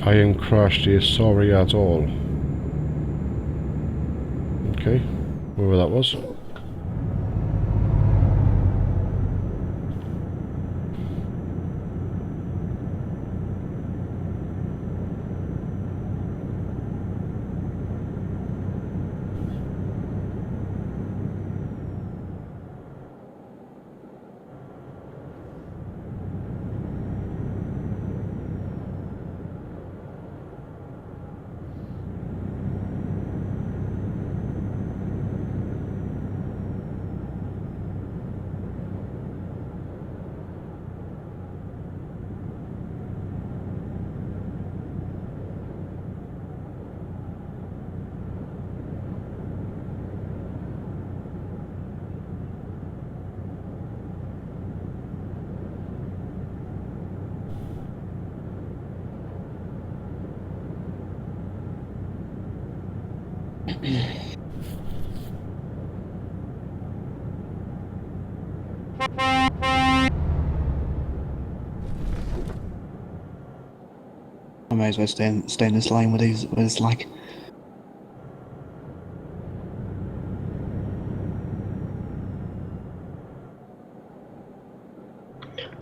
I am crashed here, sorry at all. Okay, wherever that was. I may as well stay in this lane with this lag.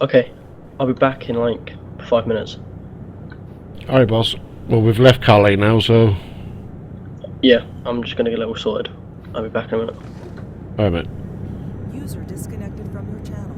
Okay, I'll be back in like 5 minutes. Alright, boss. Well, we've left Calais now, so... Yeah, I'm just gonna get it all sorted. I'll be back in a minute. Alright, mate. User disconnected from your channel.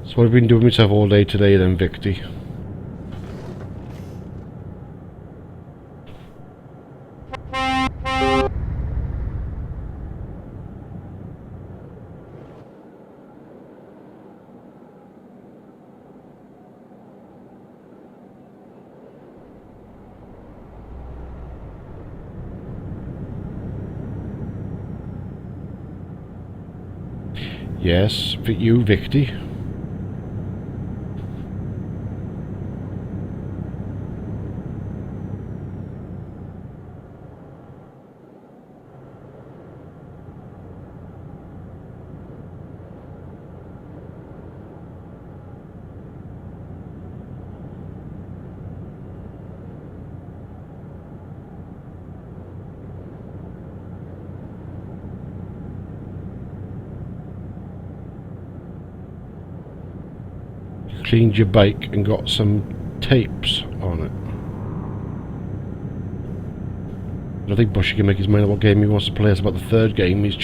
So what have you been doing myself all day today then, Victy? Yes, for you, Victy. Cleaned your bike and got some tapes on it. I don't think Bushy can make his mind up what game he wants to play. It's about the third game he's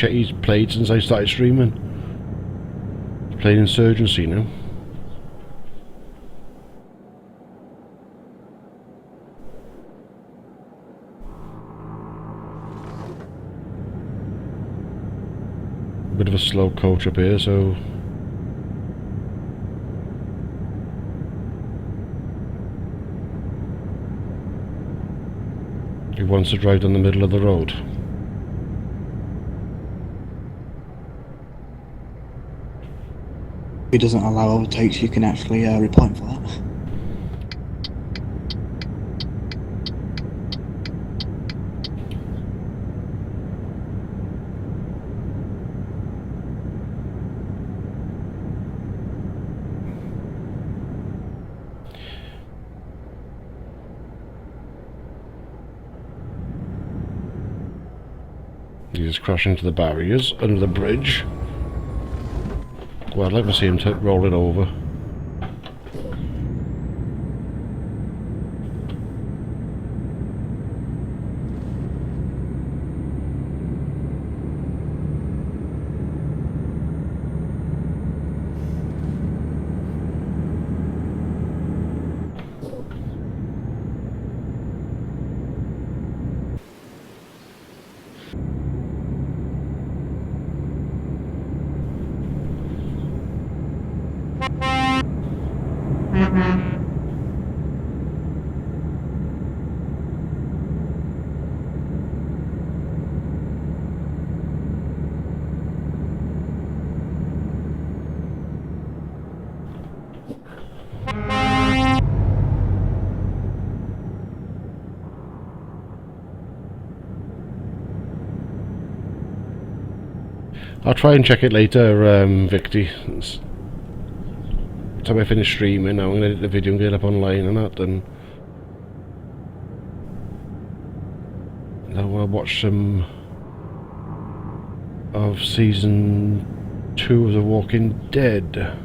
played since I started streaming. He's playing Insurgency now. Bit of a slow coach up here, so... he wants to drive down the middle of the road. If he doesn't allow overtakes, you can actually report him for that. He's crashing into the barriers under the bridge. Well, I'd like to see him roll it over. I'll try and check it later, Victy. Time I finish streaming, now I'm gonna edit the video and get it up online and that, and I want to watch some of season 2 of The Walking Dead.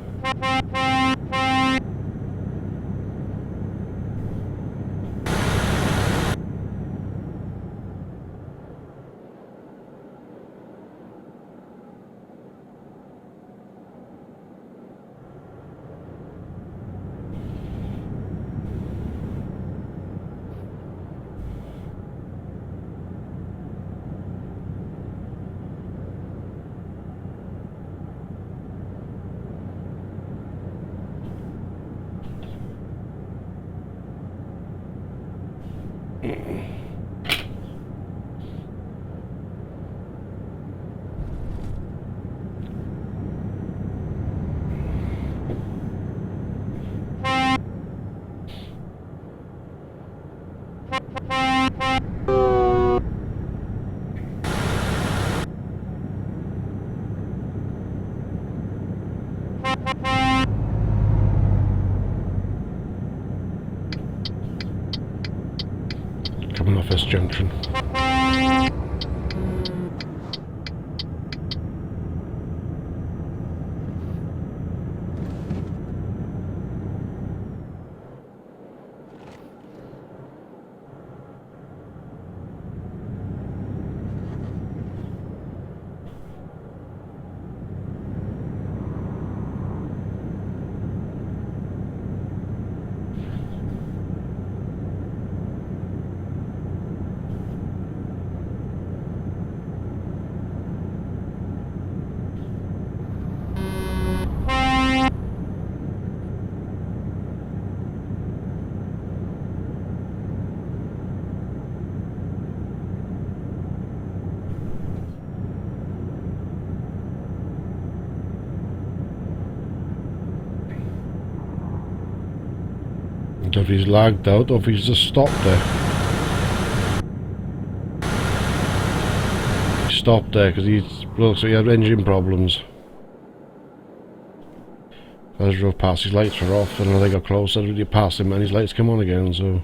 Coming off this junction. If he's lagged out or if he's just stopped there. He stopped there because looks like he had engine problems. As I drove past, his lights were off, and as I got closer, you passed him and his lights come on again, so...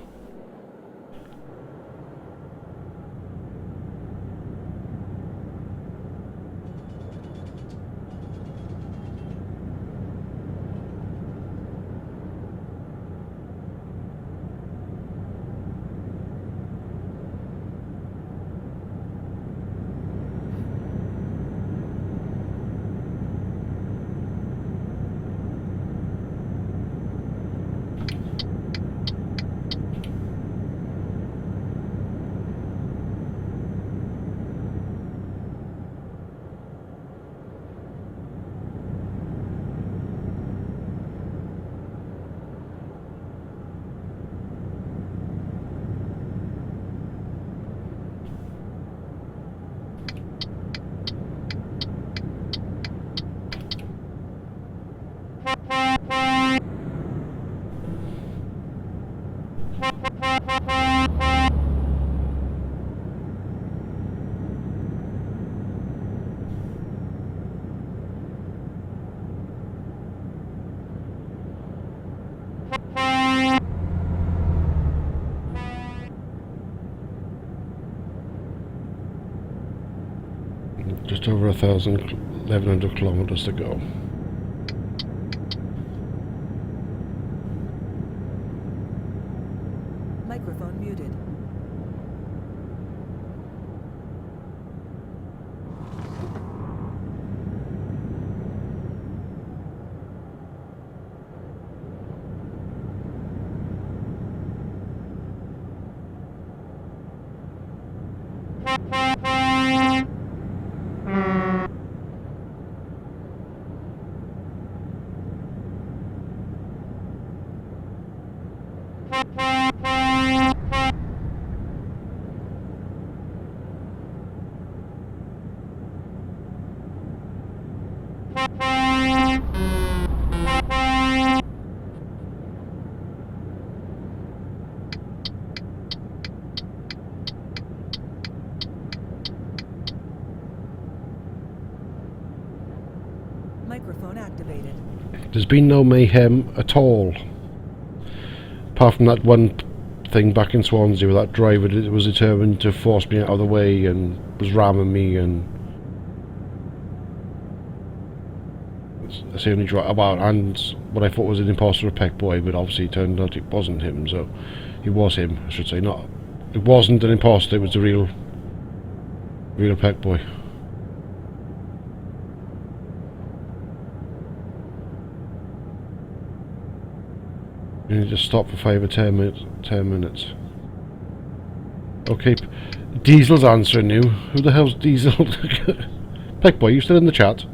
Just over 1,100 kilometers to go. Microphone muted. activated. There's been no mayhem at all. Apart from that one thing back in Swansea where that driver was determined to force me out of the way and was ramming me, and that's the only driver about. And what I thought was an imposter of Peck Boy, but obviously it turned out it wasn't him. So it was him, I should say. Not, it wasn't an imposter. It was the real Peck Boy. You need to stop for 5 or 10 minutes. 10 minutes. Okay, Diesel's answering you. Who the hell's Diesel? Peck Boy, you still in the chat?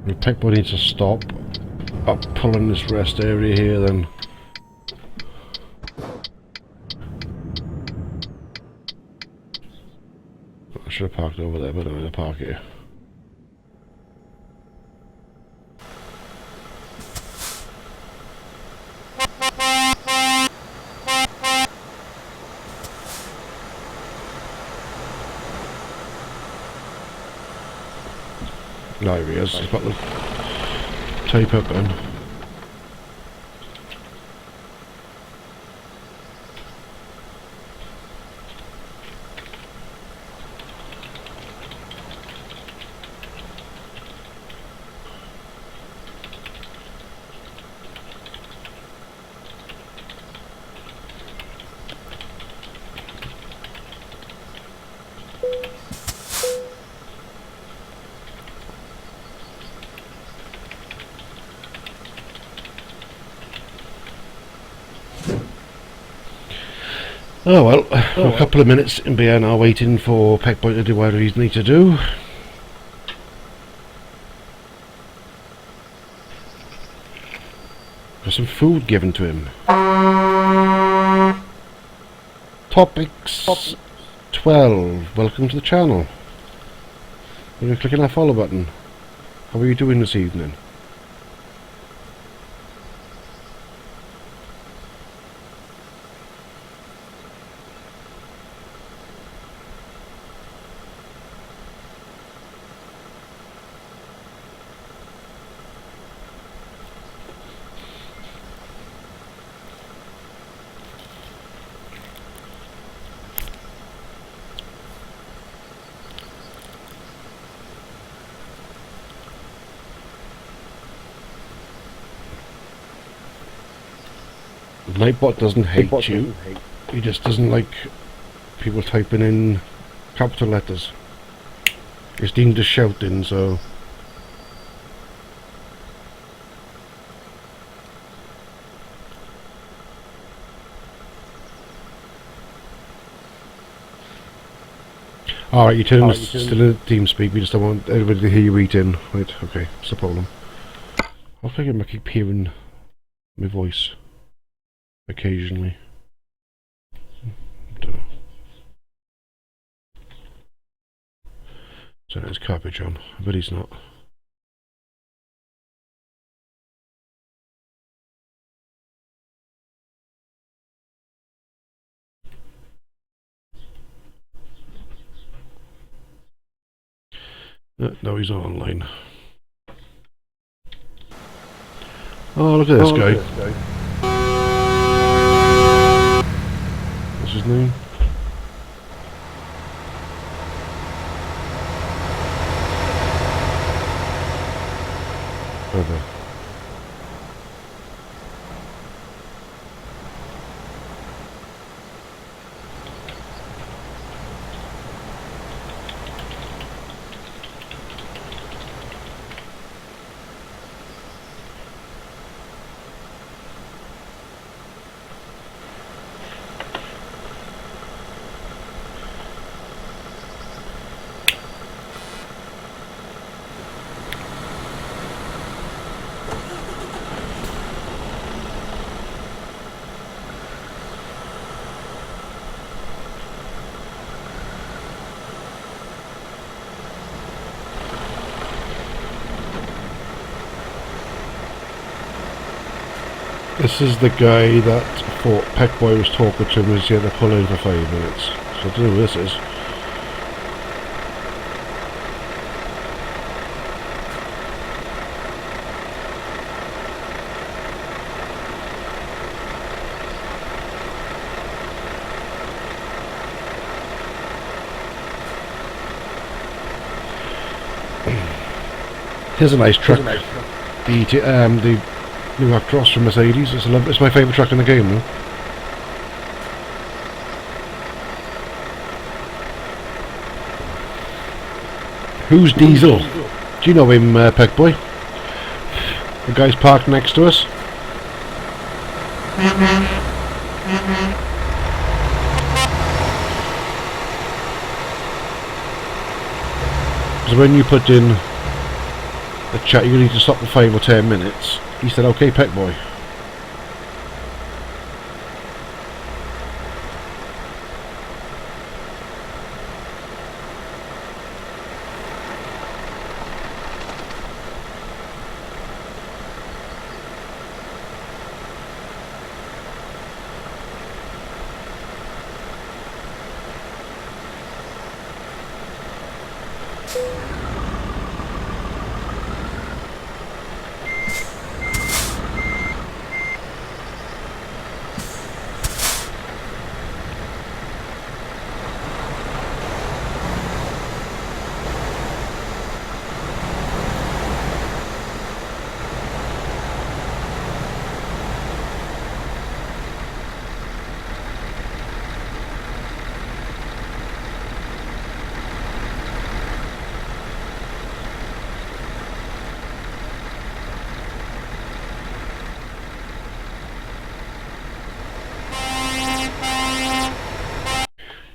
The Peck Boy needs to stop. I'm pulling this rest area here then. I should have parked over there, but I'm going to park here. There he is, he's got the tape up then. Oh well, we're a couple of minutes in here now waiting for Peck Boy to do whatever he needs to do. Got some food given to him. Topics 12. Welcome to the channel. We're going to click on that follow button. How are you doing this evening? Nightbot doesn't hate you. He just doesn't like people typing in capital letters. It's deemed as shouting, so... Alright, your turn is still in TeamSpeak. We just don't want everybody to hear you eating. Right, okay, that's the problem. I think I keep hearing my voice occasionally. Don't know. So there's cabbage on, but he's not. No, he's not online. Oh, look at this guy. What's his name? Over. This is the guy that thought Peckboy was talking to him as he had to pull in for 5 minutes. So I don't know who this is. Here's a nice truck. The new Actros from Mercedes. It's my favourite truck in the game, though. Who's Diesel? Do you know him, Peckboy? The guy's parked next to us. So when you put in the chat, you need to stop for 5 or 10 minutes. He said, "Okay, Peckboy."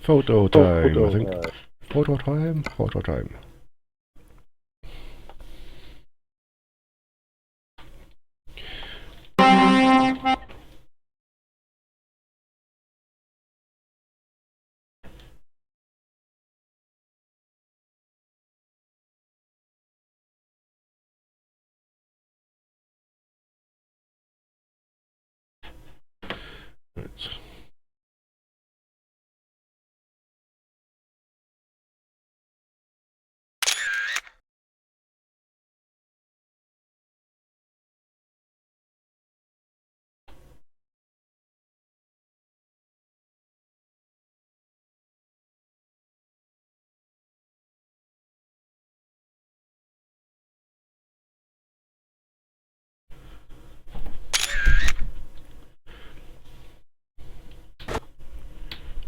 Photo time, I think. Photo time, photo time. Right.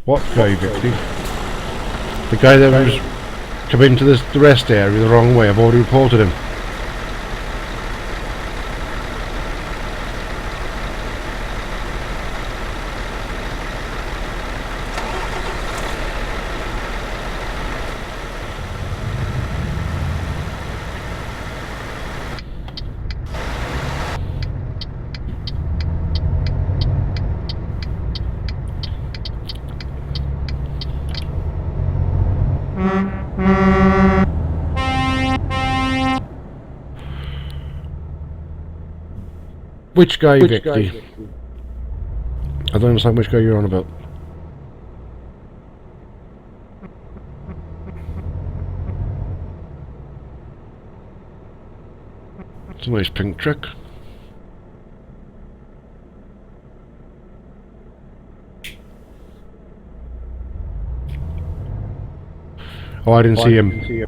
What guy, Victor? The guy that was coming into the rest area the wrong way. I've already reported him. Which guy, Victor? I don't understand which guy you're on about. It's a nice pink truck. Oh, I didn't see him.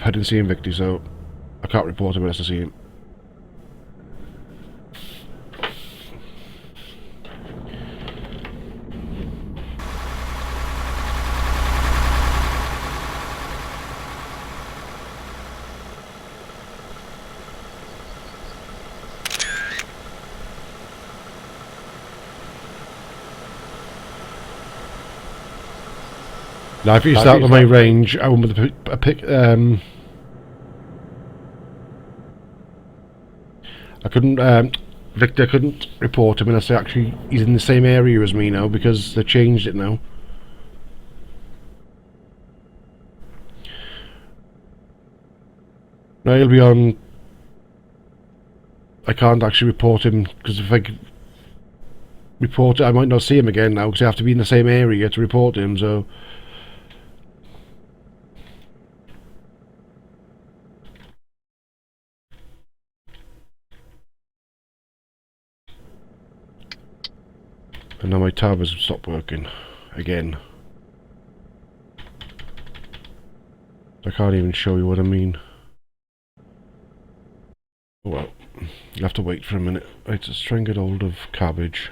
I didn't see him, Victor, so I can't report him unless I see him. Now, if he's out of my range, I won't be a pick. I couldn't. Victor couldn't report him unless he's in the same area as me now because they changed it now. Now he'll be on. I can't actually report him because if report it, I might not see him again now because I have to be in the same area to report him. So. And now my tab has stopped working again. I can't even show you what I mean. Well, you'll have to wait for a minute. Right, let's try and get hold of Cabbage.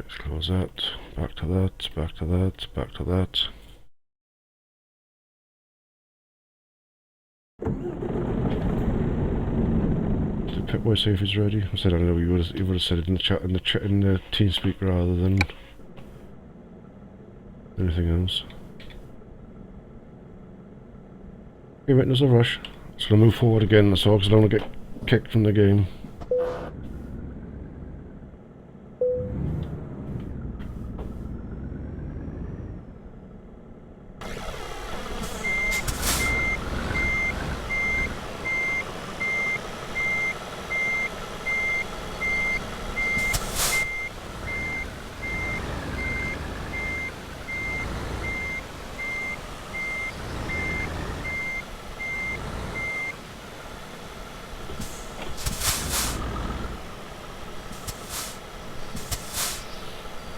Let's close that. Back to that. Back to that. Back to that. Did Pipboy say if he's ready? I said I don't know. You would have said it in the chat in the TeamSpeak rather than anything else. Okay, right, there's a rush. Just gonna move forward again. That's all, because I don't want to get kicked from the game.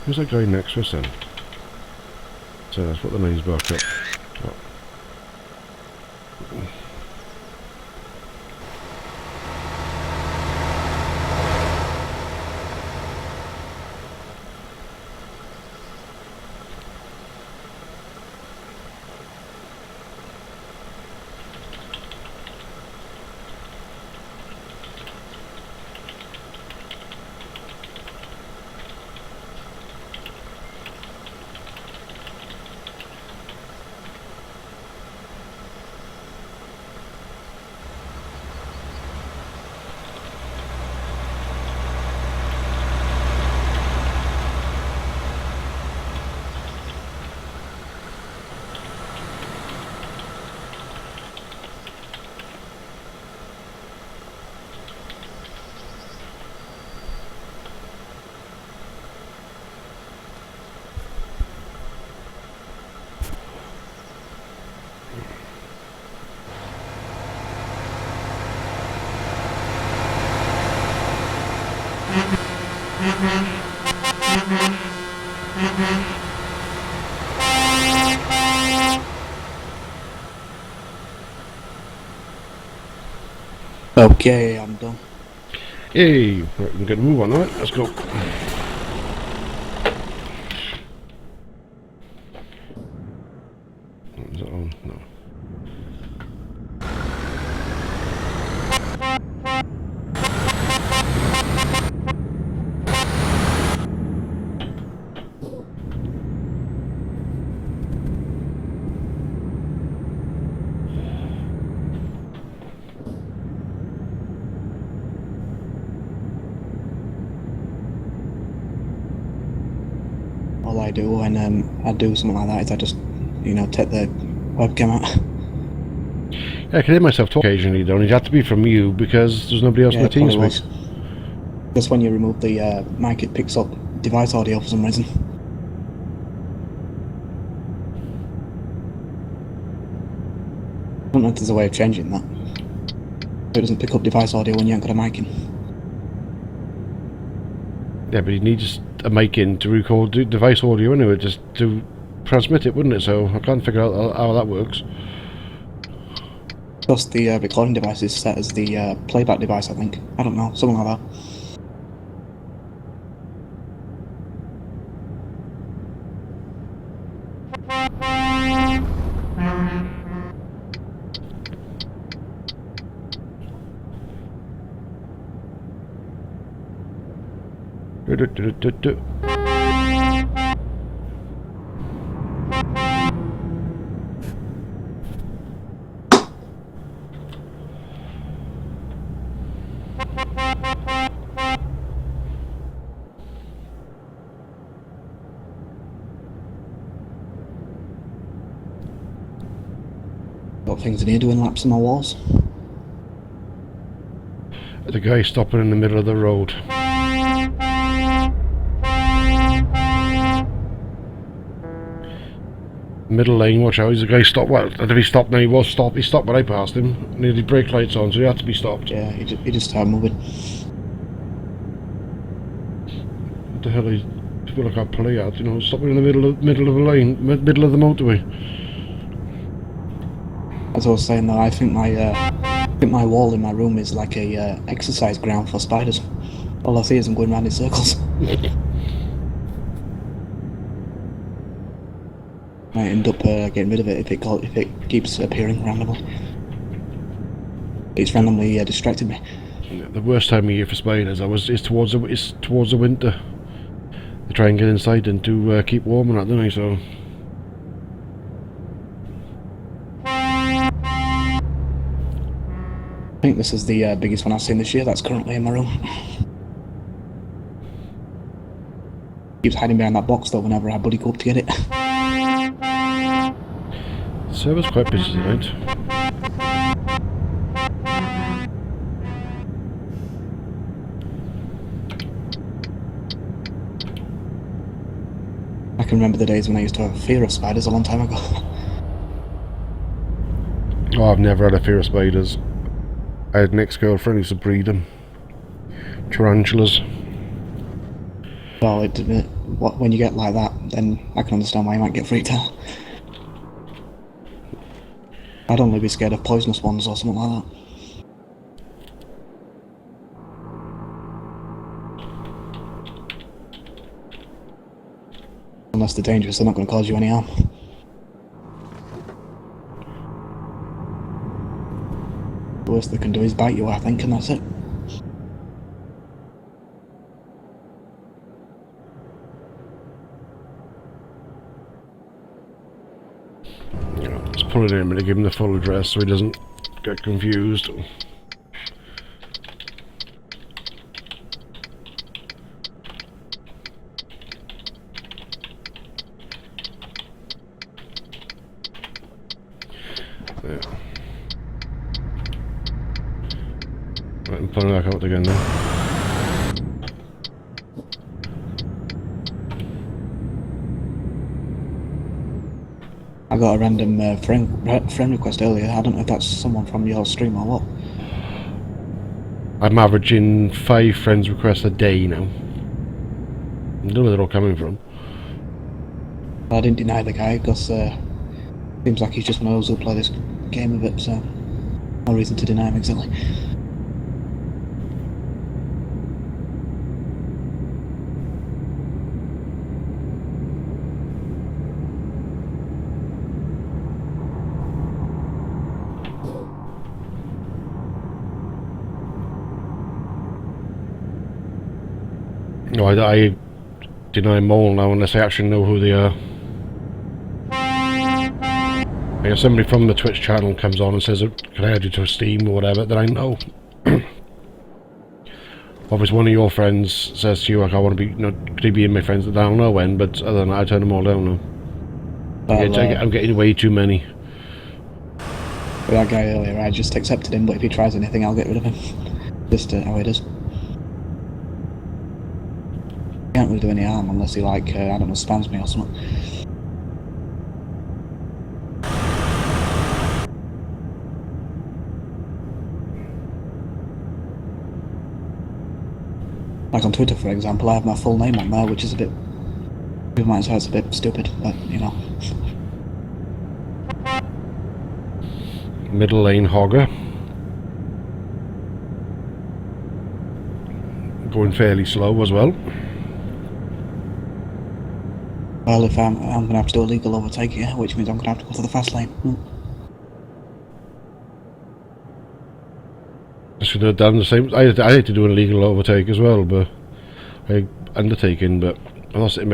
Who's that guy next to us then? So let's put the names back up. Oh. Okay, I'm done. Hey, right, we can get a move on that. Let's go. Is that on? No. All I do when I do something like that is I just, take the webcam out. Yeah, I can hear myself talk occasionally, though, and it had to be from you because there's nobody else in the it probably TeamSpeak. was. Just when you remove the mic, it picks up device audio for some reason. I don't know if there's a way of changing that. It doesn't pick up device audio when you ain't got a mic in. Yeah, but you need a mic in to record device audio anyway, just to transmit it, wouldn't it? So I can't figure out how that works. Plus the recording device is set as the playback device, I think. I don't know, something like that. Du-du-du-du-du. Got things in here doing laps on my walls. The guy stopping in the middle of the road. Middle lane, watch out, he's the guy stopped. Well, if he stopped now, he was stopped. He stopped when I passed him. And he had his brake lights on, so he had to be stopped. Yeah, he just started moving. What the hell is people like I play at, you know, stopping in the middle of the lane, middle of the motorway. As I was saying though, I think my wall in my room is like a exercise ground for spiders. All I see is them going round in circles. Might end up getting rid of it if it keeps appearing randomly. It's randomly distracted me. The worst time of year for spiders is towards the winter. They try and get inside and to keep warm and that, don't they? So I think this is the biggest one I've seen this year. That's currently in my room. Keeps hiding behind that box though whenever I buddy go up to get it. the server's quite busy tonight. I can remember the days when I used to have a fear of spiders a long time ago. Oh, I've never had a fear of spiders. I had an ex-girlfriend who used to breed them. Tarantulas. Well, when you get like that, then I can understand why you might get freaked out. I'd only be scared of poisonous ones or something like that. Unless they're dangerous, they're not going to cause you any harm. The worst they can do is bite you, I think, and that's it. Let's pull it in, but give him the full address so he doesn't get confused. There. Right, I'm pulling back out again now. I got a random friend request earlier. I don't know if that's someone from your stream or what. I'm averaging 5 friends requests a day now. I don't know where they're all coming from. I didn't deny the guy because seems like he's just one of those who play this game a bit, so no reason to deny him exactly. No, I deny them all now unless I actually know who they are. If somebody from the Twitch channel comes on and says, can I add you to Steam or whatever, then I know. Obviously one of your friends says to you, like, I want to be, could he be in my friends? I don't know when, but other than that, I turn them all down now. Well, I'm getting way too many. With that guy earlier, I just accepted him, but if he tries anything, I'll get rid of him. Just how it is. Can't really do any harm unless he, like, I don't know, spams me or something. Like on Twitter, for example, I have my full name on there, which is a bit... people might say it's a bit stupid, but, you know. Middle lane hogger. Going fairly slow as well. Well, if I'm going to have to do a legal overtake here, which means I'm going to have to go to the fast lane. I should have done the same. I had to do an illegal overtake as well, but undertaking, but I'm not sitting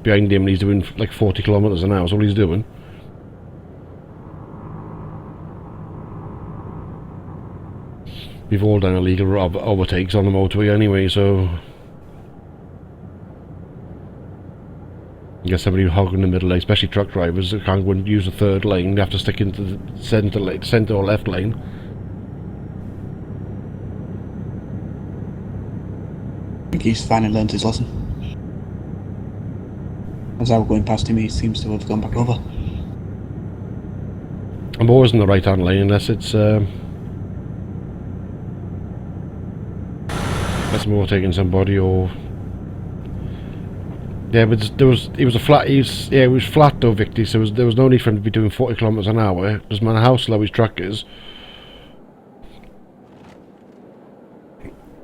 behind him and he's doing like 40 kilometres an hour. That's all he's doing. We've all done illegal overtakes on the motorway anyway, so you get somebody hogging in the middle lane, especially truck drivers that can't go and use the third lane. They have to stick into the centre or left lane. I think he's finally learnt his lesson. As I was going past him, he seems to have gone back over. I'm always in the right hand lane unless it's I'm overtaking somebody or yeah, but it was flat though, Victor. So there was no need for him to be doing 40 kilometres an hour. Doesn't matter how slow his truck is.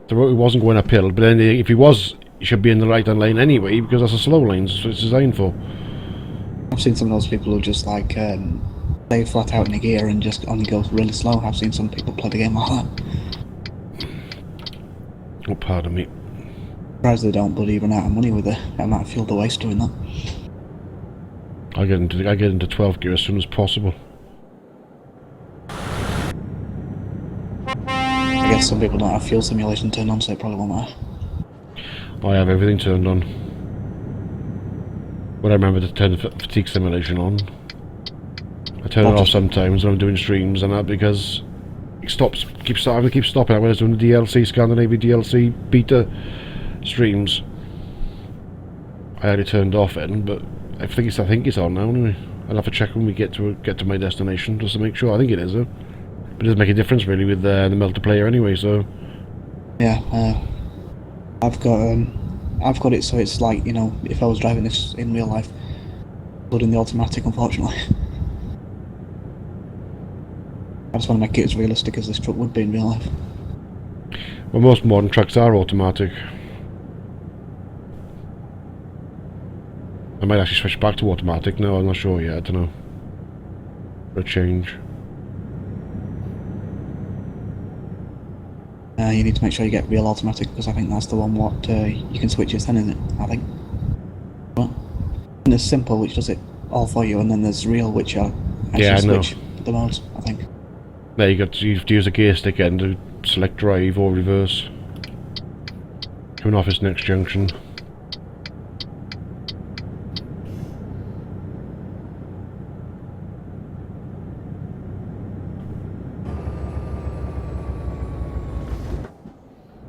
The road wasn't going uphill, but then if he was, he should be in the right hand lane anyway because that's a slow lane. That's what it's designed for. I've seen some of those people who just like stay flat out in the gear and just only go really slow. I've seen some people play the game like that. Oh, pardon me. Surprised they don't bloody run out of money with the amount of fuel they waste doing that. I get into 12 gear as soon as possible. I guess some people don't have fuel simulation turned on, so it probably won't matter. I have everything turned on. But I remember to turn the fatigue simulation on. I turn it off sometimes when I'm doing streams and that because it keeps stopping. When I was doing the DLC, Scandinavia DLC beta streams, I had it turned off then, but I think it's on now anyway. I'll have to check when we get to my destination just to make sure. I think it is though. But it doesn't make a difference really with the multiplayer anyway, so yeah, I've got it so it's like, you know, if I was driving this in real life, loading the automatic, unfortunately. I just want to make it as realistic as this truck would be in real life. well, most modern trucks are automatic. I might actually switch back to automatic now, I'm not sure yet, I don't know. For a change. You need to make sure you get real automatic because I think that's the one what you can switch it then, isn't it? I think. But and there's simple, which does it all for you, and then there's real, which are actually switch the modes, I think. There you have to use a gear stick end to select drive or reverse. Coming off this next junction.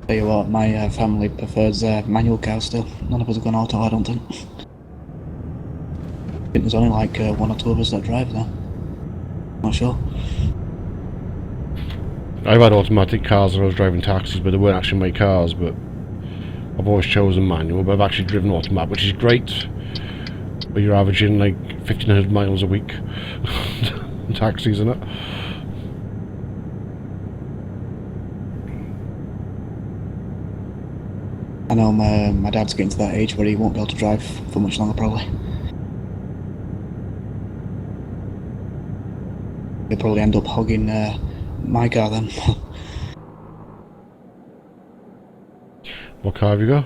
Tell you what, my family prefers manual cars still. None of us have gone auto, I don't think. I think there's only like one or two of us that drive now. Not sure. I've had automatic cars when I was driving taxis, but they weren't actually my cars, but I've always chosen manual, but I've actually driven automatic, which is great. But you're averaging like 1,500 miles a week in taxis, isn't it? I know my dad's getting to that age where he won't be able to drive for much longer, probably. He'll probably end up hogging my car then. What car have you got?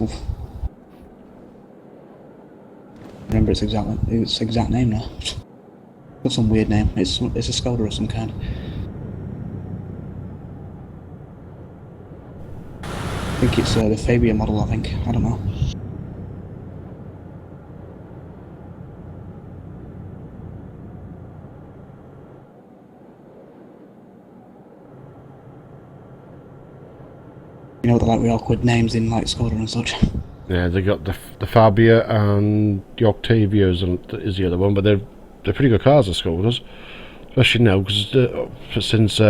Oof. Remember its exact name now. Got some weird name. It's a Skoda of some kind. I think it's the Fabia model, I think. I don't know. You know, they're like the awkward names in like Skoda and such. Yeah, they got the Fabia and the Octavia is the other one, but they're pretty good cars, the Skodas. Especially now, because since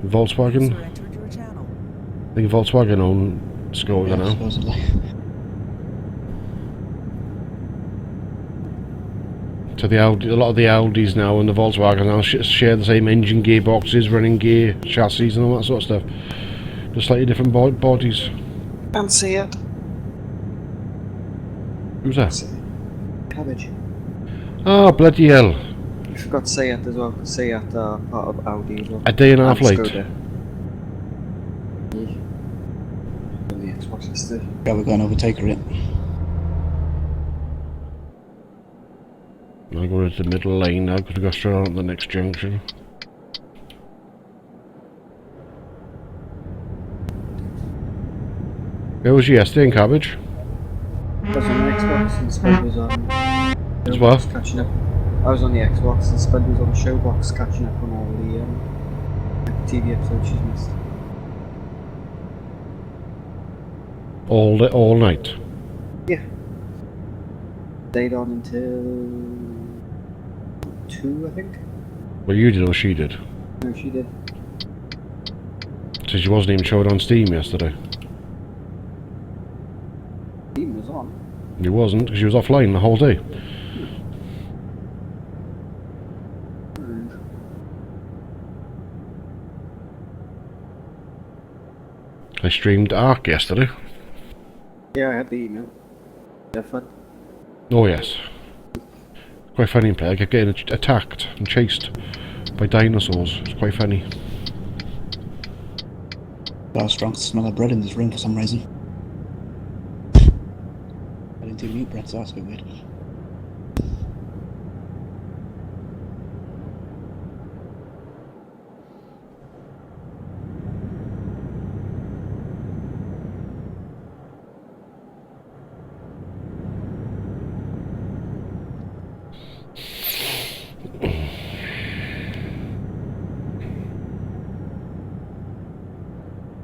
Volkswagen, User entered your channel. I think Volkswagen own Skoda Yeah, now. supposedly. So a lot of the Audis now and the Volkswagen now share the same engine, gearboxes, running gear, chassis and all that sort of stuff. Just slightly different bodies. And see it. Who's that? Cabbage. Oh, bloody hell. You forgot to say it as well, because Seat are part of Audi as well. A day and a half And late. Skoda. 60. Yeah, we're going to overtake her. I'll go into the middle lane now because we got straight on at the next junction. Where was you yesterday in Cabbage? I was on the Xbox and Spud was on. As well? Showbox catching up. I was on the Xbox and Spud was on Showbox catching up on all the TV episodes she's missed. All night. Yeah. Stayed on until 2, I think. Well, you did or she did? No, she did. So she wasn't even showed on Steam yesterday. Steam was on. She wasn't because she was offline the whole day. I streamed Ark yesterday. Yeah, I had the email. Yeah, fun. Oh yes. Quite funny in play. I kept getting attacked and chased by dinosaurs. It's quite funny. Got a strong smell of bread in this room for some reason. I didn't do meat bread, so that's a bit weird.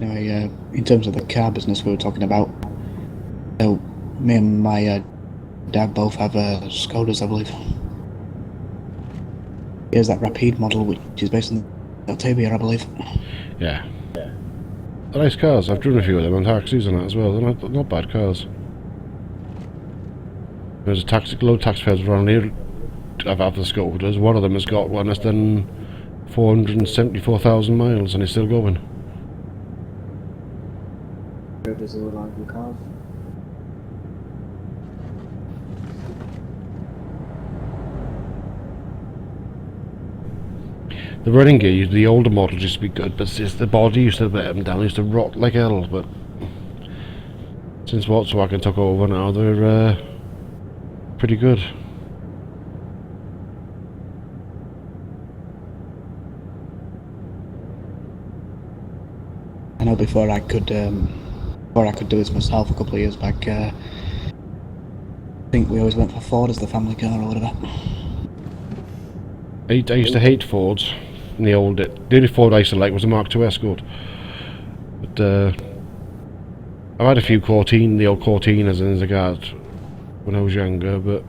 Anyway, in terms of the car business we were talking about, me and my dad both have Skodas, I believe. Here's that Rapide model, which is based in Altavia, I believe. Yeah. They're nice cars. I've driven a few of them on taxis and that as well. They're not bad cars. There's a load of taxpayers around here. I've had the Skodas. One of them has got one that's done 474,000 miles and is still going. There's a reliable cars. The running gear, the older models used to be good, but it's the body used to let them down. It used to rot like hell, but since Volkswagen took over now, they're pretty good. I know before I could do this myself a couple of years back, I think we always went for Ford as the family car or whatever. I used to hate Fords in the old... The only Ford I used to like was the Mark II Escort. But I've had a few the old Cortinas in the guard when I was younger, but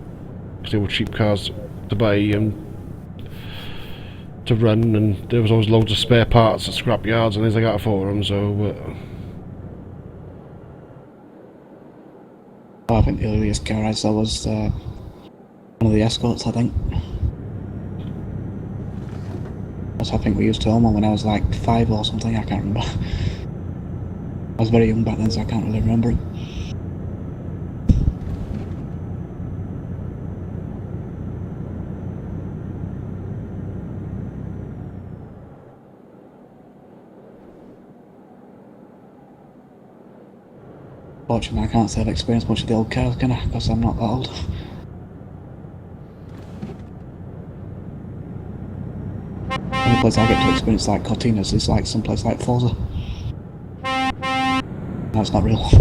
they were cheap cars to buy and to run, and there was always loads of spare parts at scrap yards and things like that for them, so... I think the earliest car I saw was one of the Escorts, I think. That's what I think we used to own one when I was like 5 or something, I can't remember. I was very young back then, so I can't really remember it. Fortunately, I can't say I've experienced much of the old cars, can I? Because I'm not that old. The only place I get to experience like Cortinas is like someplace like Forza. That's not real.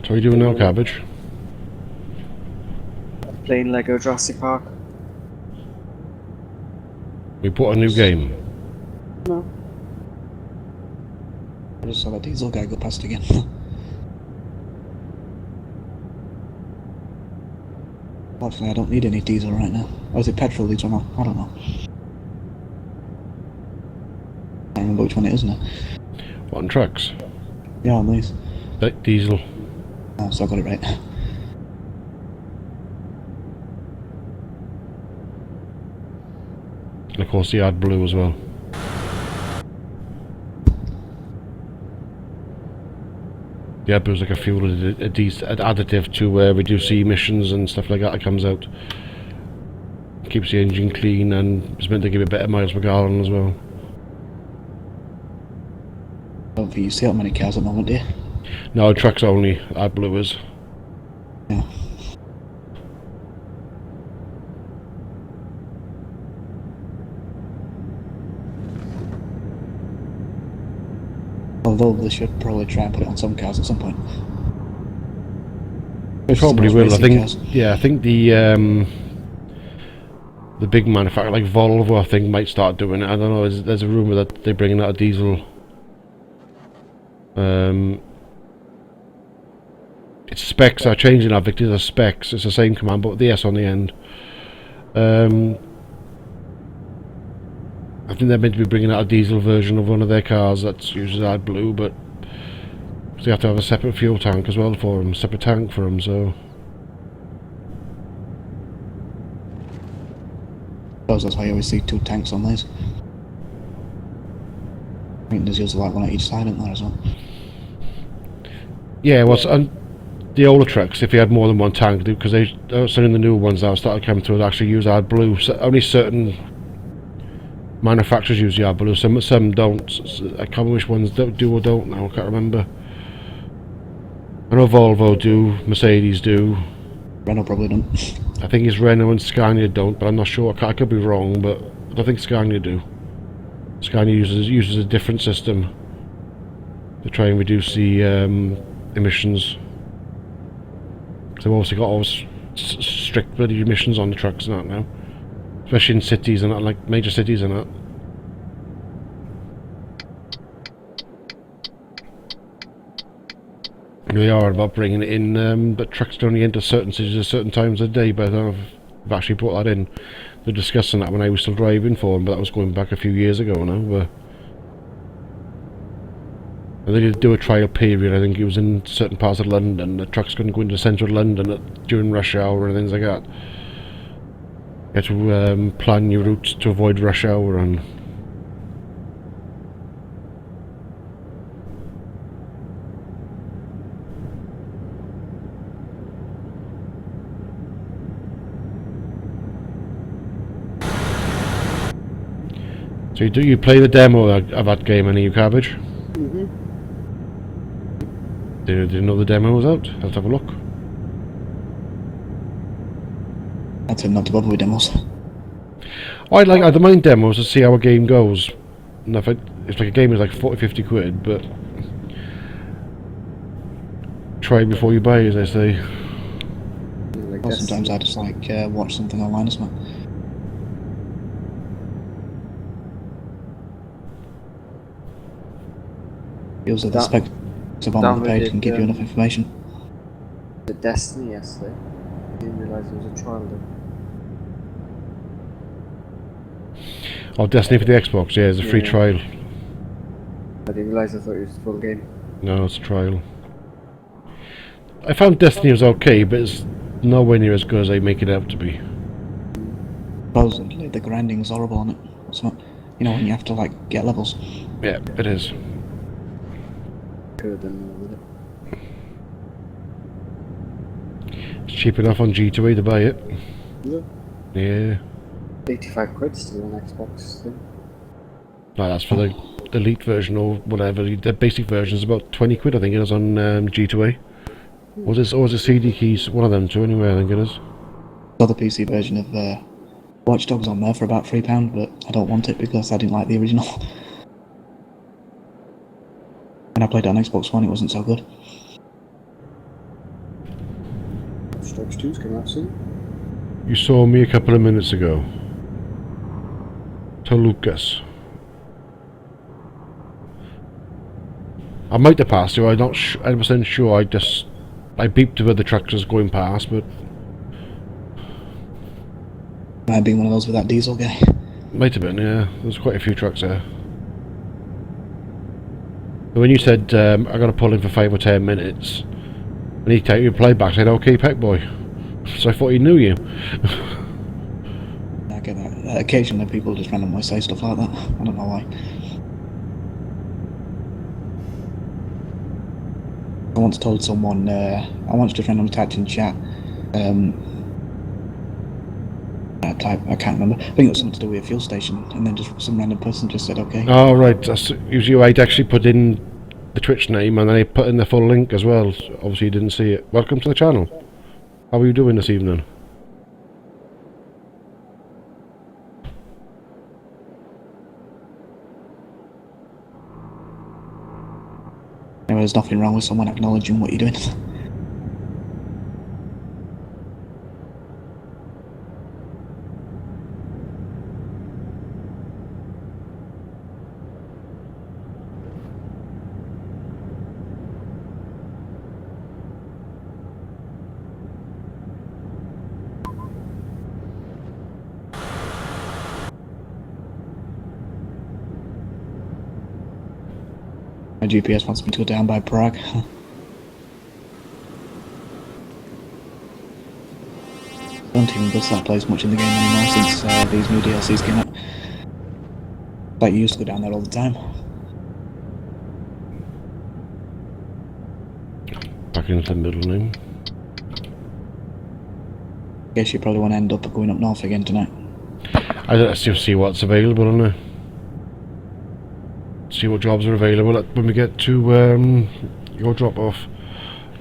So what are you doing now, Cabbage? Playing Lego Jurassic Park. We put a new game. No. I just saw that diesel guy go past again. Fortunately, I don't need any diesel right now. Or is it petrol diesel now? I don't know. I can't remember which one it is now. What, on trucks? Yeah, on these. Diesel. Oh, so I got it right. And of course the AdBlue as well. The AdBlue is like a fuel additive to reduce the emissions and stuff like that. It comes out. Keeps the engine clean and is meant to give it better miles per gallon as well. I don't think you see that many cars at the moment, do you? No, trucks only. AdBlue is. Yeah. Although they should probably try and put it on some cars at some point. Probably Some will. I racing think. cars. Yeah, I think the big manufacturer like Volvo, I think, might start doing it. I don't know. There's a rumor that they're bringing out a diesel. Its specs are changing now, Victor. The specs. It's the same command, but with the S on the end. I think they're meant to be bringing out a diesel version of one of their cars that uses AdBlue, but they have to have a separate fuel tank as well for them, separate tank for them. So I suppose that's why you always see 2 tanks on these. I think there's usually like one at each side, isn't there, as well? yeah, well, and the older trucks, if you had more than one tank, because they some of the new ones now started coming through, they actually use AdBlue. So only certain manufacturers use the AdBlue. Some don't. I can't remember which ones do or don't now. I can't remember. I know Volvo do, Mercedes do. Renault probably don't. I think it's Renault and Scania don't, but I'm not sure. I could be wrong, but I don't think Scania do. Scania uses a different system to try and reduce the emissions. They've obviously got all strict bloody emissions on the trucks and that now, especially in cities and that, like major cities and that. They are about bringing it in, but trucks can only enter certain cities at certain times of the day. But I don't know if I've actually brought that in. They're discussing that when I was still driving for them, but that was going back a few years ago now. And they did do a trial period. I think it was in certain parts of London. The trucks couldn't go into central London during rush hour and things like that. You had to plan your routes to avoid rush hour and. So you play the demo of that game, any you Cabbage? Mm-hmm. Did you know the demo was out? Let's have a look. I tend not to bother with demos. I don't mind demos to see how a game goes. And if it's like a game is like 40-50 quid, but try before you buy, as I say. Like Well, sometimes I just like watch something online or something. Feels that the specs on the page can give you enough information. The Destiny yesterday. I didn't realise it was a trial then. Oh, Destiny for the Xbox, yeah, it's a free Yeah. trial. I didn't realise, I thought it was the full game. No, it's a trial. I found Destiny was okay, but it's nowhere near as good as they make it out to be. Supposedly the grinding's horrible on it. So, you know, when you have to like get levels. Yeah, it is. Could have done more with it. It's cheap enough on G2A to buy it. Yeah. Yeah. 85 quid still on Xbox thing. No, that's for the elite version or whatever. The basic version is about 20 quid, I think it is, on G2A. Or is it CD Keys? One of them two anyway, I think it is. Got the PC version of Watch Dogs on there for about £3, but I don't want it because I didn't like the original. When I played it on Xbox One, it wasn't so good. Watch Dogs 2's coming out soon. You saw me a couple of minutes ago. To Lucas. I might have passed you, I'm not 100% sure, I beeped with the tractors going past, but... Might have been one of those with that diesel guy. Might have been, yeah. There's quite a few trucks there. But when you said, I got to pull in for 5 or 10 minutes, and he replied back saying, okay, Peck Boy. So I thought he knew you. I get that. Occasionally people just randomly say stuff like that. I don't know why. I once told someone, I once just randomly typed in chat, I can't remember. I think it was something to do with a fuel station, and then just some random person just said okay. Oh, right. That's usually I'd actually put in the Twitch name, and then I put in the full link as well. So obviously you didn't see it. Welcome to the channel. How are you doing this evening? Anyway, there's nothing wrong with someone acknowledging what you're doing. My GPS wants me to go down by Prague. Don't even go to that place much in the game anymore since these new DLCs came out. Like you used to go down there all the time. Back into the middle name. Guess you probably want to end up going up north again tonight. I let's just see what's available on there. See what jobs are available when we get to your drop off.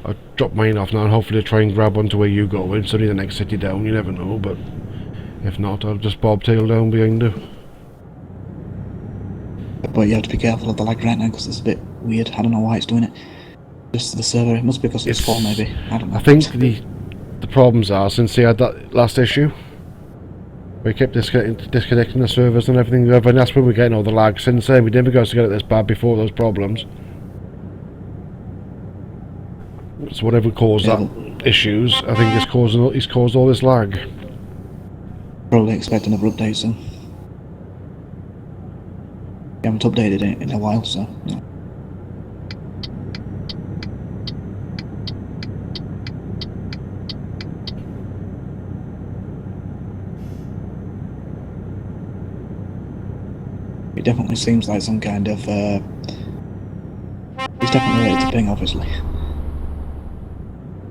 I'll drop mine off now and hopefully try and grab one to where you go. It's only the next city down, you never know, but if not, I'll just bobtail down behind her. But you have to be careful of the lag right now because it's a bit weird. I don't know why it's doing it. Just the server, it must be because it's full maybe. I don't know. I think the problems are since they had that last issue. We kept disconnecting the servers and everything, and that's when we're getting all the lag. Since then, we never got to get it this bad before those problems. So whatever caused that issues, I think it's caused all this lag. Probably expect another update soon. We haven't updated it in a while, so... No. It definitely seems like some kind of, it's definitely related to ping, obviously.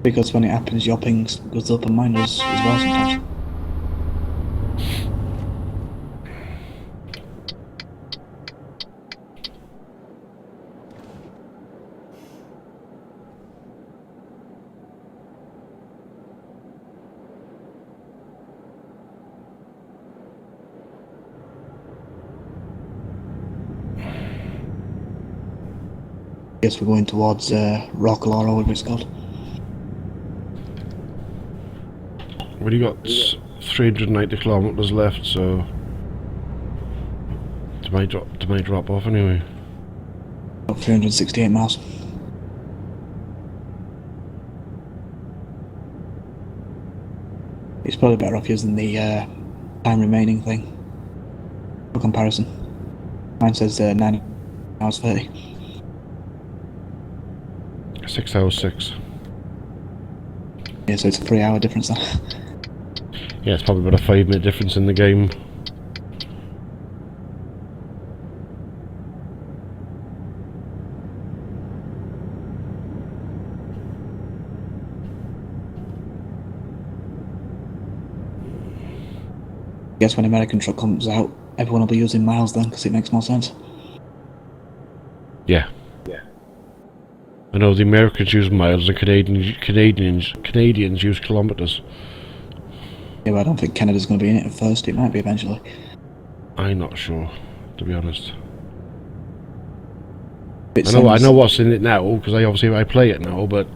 Because when it happens, your ping goes up and mine does as well sometimes. Guess we're going towards Rockall or whatever it's called. We've got 390 kilometers left, so to my drop off anyway. About 368 miles. It's probably better off using the time remaining thing for comparison. Mine says 9 hours 30. 6 hours 6. Yeah, so it's a 3 hour difference then. Yeah, it's probably about a 5-minute difference in the game. I guess when American truck comes out, everyone will be using miles then, because it makes more sense. Yeah. I know the Americans use miles, the Canadians use kilometers. Yeah, but I don't think Canada's going to be in it at first. It might be eventually. I'm not sure, to be honest. I I know what's in it now because I play it now, but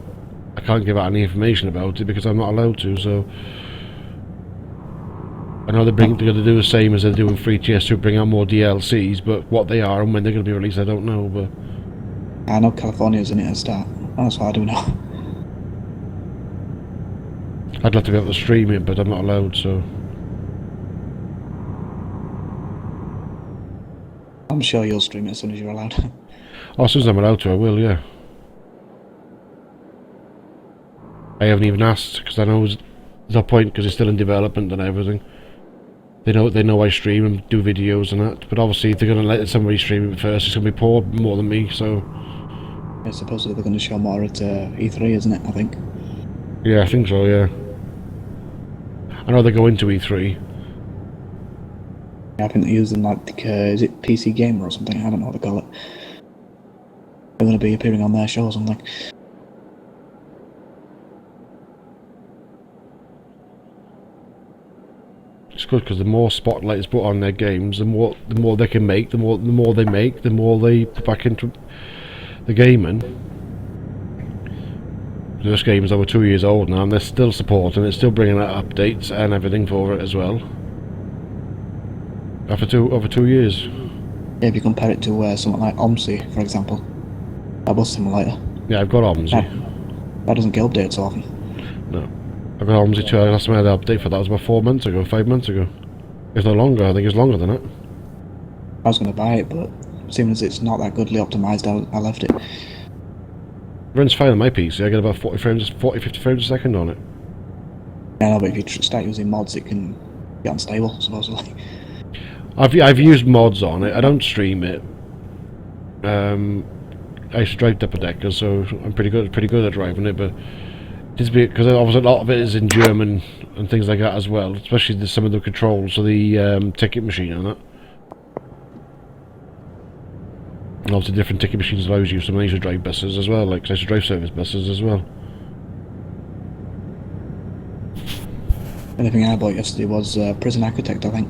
I can't give out any information about it because I'm not allowed to. So I know they're going to do the same as they're doing Free TS2, bring out more DLCs, but what they are and when they're going to be released, I don't know. But I know California's in it at the start. That's what I do know. I'd love to be able to stream it, but I'm not allowed. So I'm sure you'll stream it as soon as you're allowed. Oh, as soon as I'm allowed to, I will, yeah. I haven't even asked, because I know there's no point, because it's still in development and everything. They know I stream and do videos and that, but obviously if they're going to let somebody stream it first, it's going to be Paul more than me, so... Yeah, supposedly they're going to show more at E3, isn't it, I think? Yeah, I think so, yeah. I know they go into E3. Yeah, I think they're using, like, is it PC Gamer or something? I don't know what they call it. They're going to be appearing on their show or something. It's good because the more spotlight is put on their games, the more they can make, the more they make, the more they put back into the gaming. This game's over 2 years old now, and they're still supporting it, still bringing out updates and everything for it as well. Over 2 years. Yeah, if you compare it to something like OMSI, for example. That bus simulator. Yeah, I've got OMSI. That doesn't get updated so often. No. I've got OMSI too. Last time I had an update for that was about 4 months ago, 5 months ago. If not longer, I think it's longer than that. I was going to buy it, but seeing as it's not that goodly optimised, I left it. Runs fine on my PC. I get about 40, 50 frames a second on it. Yeah, no, but if you start using mods, it can get unstable, supposedly. I've used mods on it. I don't stream it. I used to drive Double Decker, so I'm pretty good at driving it. But it's because obviously a lot of it is in German and things like that as well. Especially some of the controls, so the ticket machine and that. And obviously different ticket machines allows you. So I used to drive buses as well, like I used to drive service buses as well. The only thing I bought yesterday was Prison Architect, I think.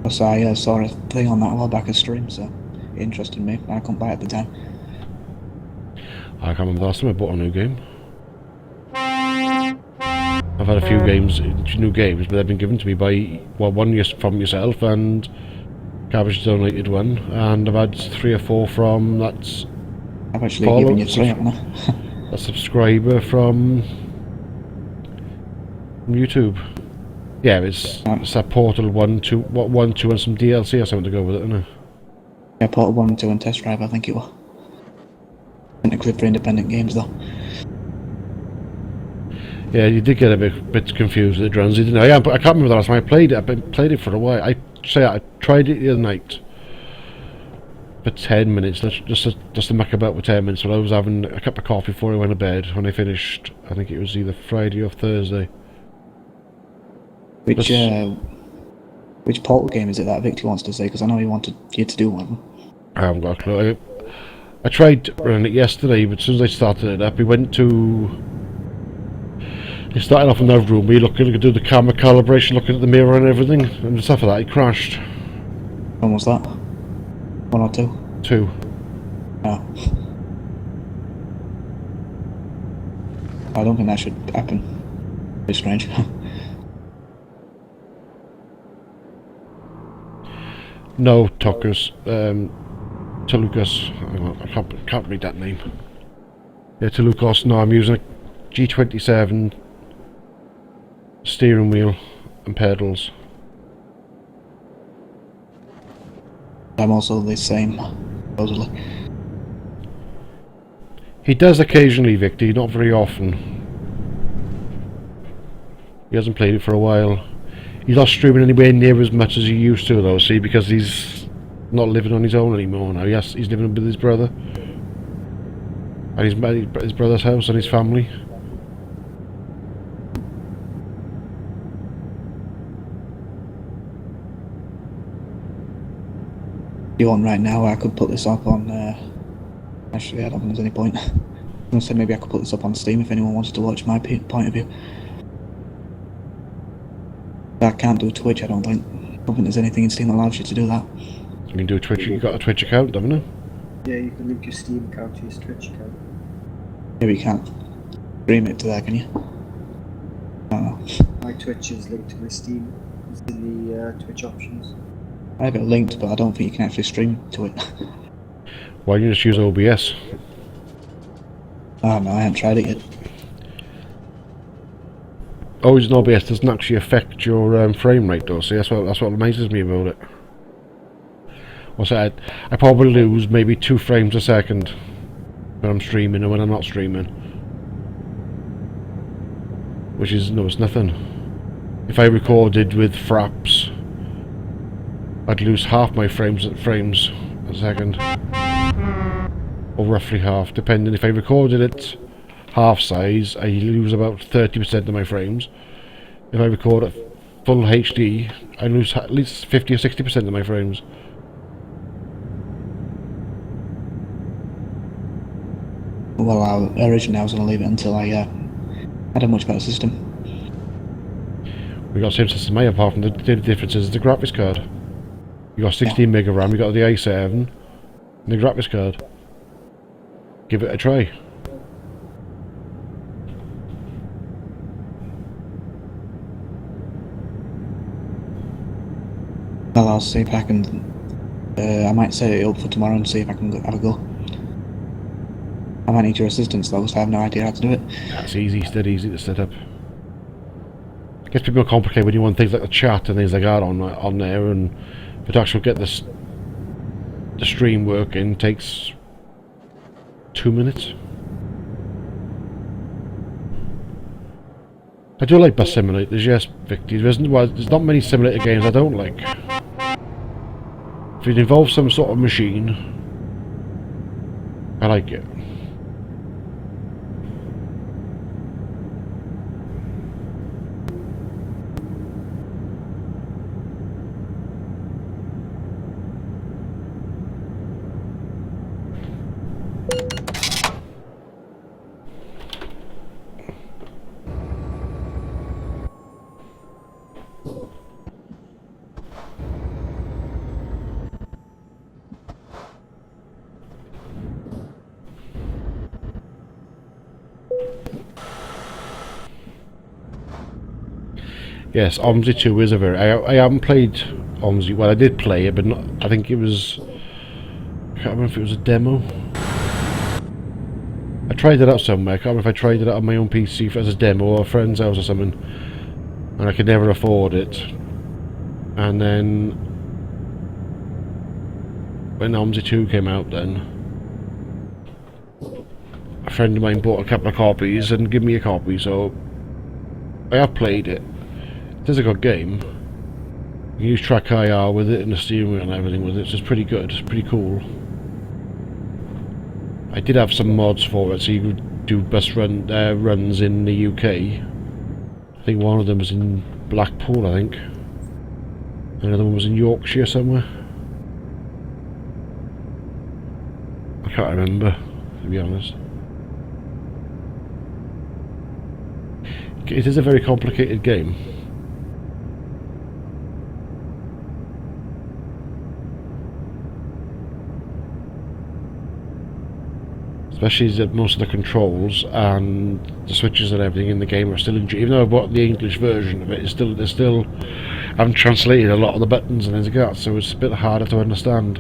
Because I saw a thing on that a while back in stream, so it interested me. I couldn't buy it at the time. I can't remember the last time I bought a new game. I've had a few new games, but they've been given to me by, well, one from yourself and Cabbage donated one, and I've had 3 or 4 from I've actually given you 3, haven't I? a subscriber from YouTube. Yeah, it's that Portal 1, 2, and some DLC or something to go with it, isn't it? Yeah, Portal 1 and 2 and Test Drive, I think it was. Technically for independent games, though. Yeah, you did get a bit confused with the Drowsy, didn't I? Yeah, but I can't remember the last time I played it. I've played it for a while. I tried it the other night for 10 minutes, just to muck about with 10 minutes. But I was having a cup of coffee before I went to bed. When I finished, I think it was either Friday or Thursday. Which Portal game is it that Victor wants to say? Because I know he wanted you to do one. I haven't got a clue. I tried running it yesterday, but as soon as I started it up, He started off in the room, we looking to do the camera calibration, looking at the mirror and everything, and stuff like that, he crashed. When was that? 1 or 2? 2. Oh. I don't think that should happen. It's strange. No, Tuckers. Toulouse. I can't read that name. Yeah, Toulouse. No, I'm using a G27 steering wheel and pedals. I'm also the same, supposedly. He does occasionally, Victor, not very often. He hasn't played it for a while. He's not streaming anywhere near as much as he used to, though, see, because he's not living on his own anymore now. Yes, he's living with his brother. And his brother's house and his family. If you want right now, I could put this up on... Actually, I don't think there's any point. I'm going to say maybe I could put this up on Steam if anyone wants to watch my point of view. I can't do Twitch, I don't think. I don't think there's anything in Steam that allows you to do that. You can do a Twitch. You've got a Twitch account, haven't you? Yeah, you can link your Steam account to your Twitch account. Maybe you can't stream it to there, can you? I don't know. My Twitch is linked to my Steam. It's in the Twitch options. I have it linked, but I don't think you can actually stream to it. Why don't you just use OBS? Oh no, I haven't tried it yet. Oh, using OBS doesn't actually affect your frame rate, though. See, that's what amazes me about it. What's that? I probably lose maybe 2 frames a second when I'm streaming and when I'm not streaming. Which is, no, it's nothing. If I recorded with fraps, I'd lose half my frames a second. Or roughly half, depending. If I recorded it half size, I lose about 30% of my frames. If I record at full HD, I lose at least 50 or 60% of my frames. Well, originally I was going to leave it until I had a much better system. We got the same system I have, apart from the difference is the graphics card. You got 16 meg of RAM, you got the i7, and the graphics card. Give it a try. Well, I'll see if I can. I might set it up for tomorrow and see if I can have a go. I might need your assistance though, because I have no idea how to do it. That's easy, it's dead easy to set up. It gets a bit more complicated when you want things like the chat and things like that on there, and but to actually get the stream working takes 2 minutes. I do like bus simulators, yes, Victor. There's not many simulator games I don't like. If it involves some sort of machine, I like it. Yes, OMSI 2 is a very... I haven't played OMSI... Well, I did play it, but not... I think it was... I can't remember if it was a demo. I tried it out somewhere. I can't remember if I tried it out on my own PC as a demo or a friend's house or something. And I could never afford it. And then... when OMSI 2 came out then... a friend of mine bought a couple of copies and gave me a copy, so... I have played it. It is a good game. You can use Track IR with it and the steering wheel and everything with it, so it's pretty good, it's pretty cool. I did have some mods for it, so you could do bus runs in the UK. I think one of them was in Blackpool, I think. Another one was in Yorkshire somewhere. I can't remember, to be honest. It is a very complicated game. Especially that most of the controls and the switches and everything in the game are still in... Even though I've bought the English version of it, they still haven't translated a lot of the buttons and things like that, so it's a bit harder to understand.